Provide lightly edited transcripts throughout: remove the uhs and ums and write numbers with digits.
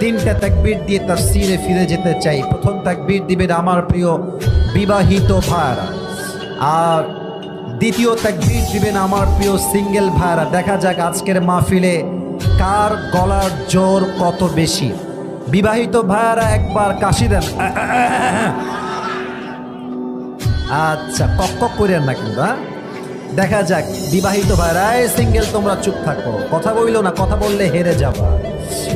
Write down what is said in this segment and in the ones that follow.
তিনটা তাকবীর দিয়ে তাফসীরে ফিরে যেতে চাই। প্রথম তাকবীর দিবেন আমার প্রিয় বিবাহিত ভাইরা, আর দ্বিতীয় তাকবীর দিবেন আমার প্রিয় সিঙ্গেল ভাইরা। দেখা যাক আজকের মাহফিলে কার গলার জোর কত বেশি। বিবাহিত ভাইরা একবার কাশি দেন। আচ্ছা, কক করেন না কিন্তু, হ্যাঁ? দেখা যাক বিবাহিত ভাইরা। সিঙ্গেল তোমরা চুপ থাকো, কথা বইলো না, কথা বললে হেরে যাবা।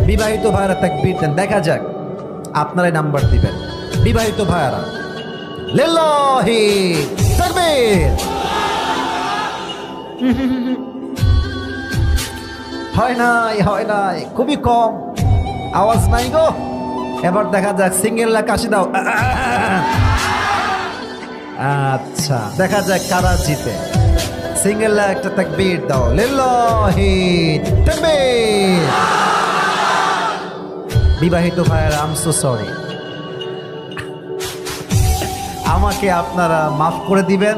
বিবাহিত ভাইরা তাকবীর দেন, দেখা যাক আপনারাই নাম্বার দিবেন। বিবাহিত ভাইরা লিল্লাহি তাকবীর। হয় নাই, খুবই কম আওয়াজ নাই গো। এবার দেখা যাক সিঙ্গেলরা কাশি দাও। আচ্ছা, দেখা যাক কারা জিতে। সিঙ্গেলরা একটা তাকবীর দাও, লিল্লাহি তাকবীর। বিবাহিত ভাইয়েরা, আই এম সো সরি, আমাকে আপনারা মাফ করে দিবেন।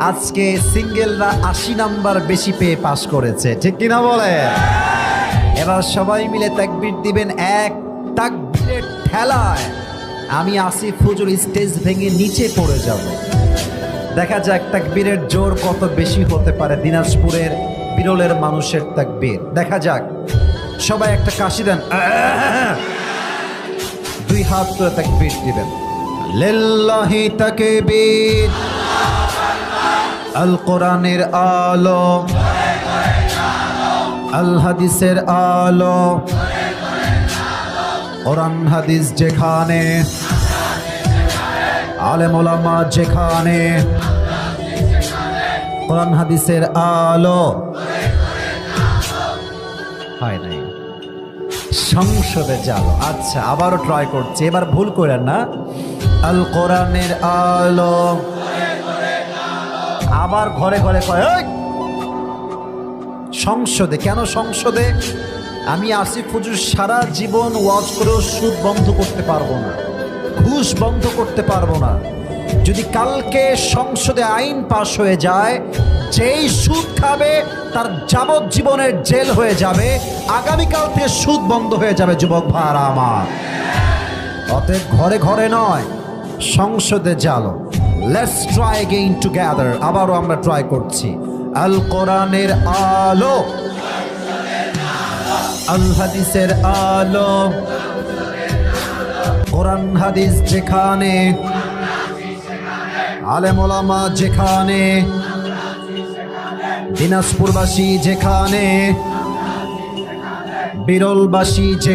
আজকে সিঙ্গেলরা 80 নাম্বার বেশি পেয়ে পাস করেছে, ঠিক কিনা বলে? এবার সবাই মিলে তাকবীর দিবেন। এক তাকবীরের ঠেলায় আমি আসিফ হুজুর স্টেজ ভেঙে নিচে পড়ে যাব। দেখা যাক তাকবীরের জোর কত বেশি হতে পারে। দিনাজপুরের বিরলের মানুষের তাকবীর, দেখা যাক। সবাই একটা কাশি দেন, দুই হাত করে তাকবীর দিবেন। লিল্লাহি তাকবীর। আল কোরআনের আলো, আল হাদিসের আলো। কোরআন হাদিস যেখানে, আলেম ওলামা যেখানে, কোরআন হাদিসের আলো। হয় নাই, সংসদে যাও। আচ্ছা, আবারও ট্রাই করছি, এবার ভুল করেন না। আল কোরআনের আলো। আবার ঘরে ঘরে কয় সংসদে। কেন সংসদে? আমি আসিফ হুজুর সারা জীবন ওয়াজ করেও সুদ বন্ধ করতে পারবো না, ঘুষ বন্ধ করতে পারবো না। যদি কালকে সংসদে আইন পাশ হয়ে যায়, যেই সুদ খাবে তার যাবজ্জীবনের জেল হয়ে যাবে। আগামীকাল থেকে সুদ বন্ধ হয়ে যাবে যুবক ভাইরা আমার। অতএব ঘরে ঘরে নয়, সংসদে জালো। Let's try again together. আবারও আমরা ট্রাই করছি। আল কোরআনের আলো, আল হাদিসের আলো। কোরআন হাদিস যেখানে, আলেম ওলামা যেখানে, দিনাজপুরবাসী যেখানে, বিরলবাসী যেখানে।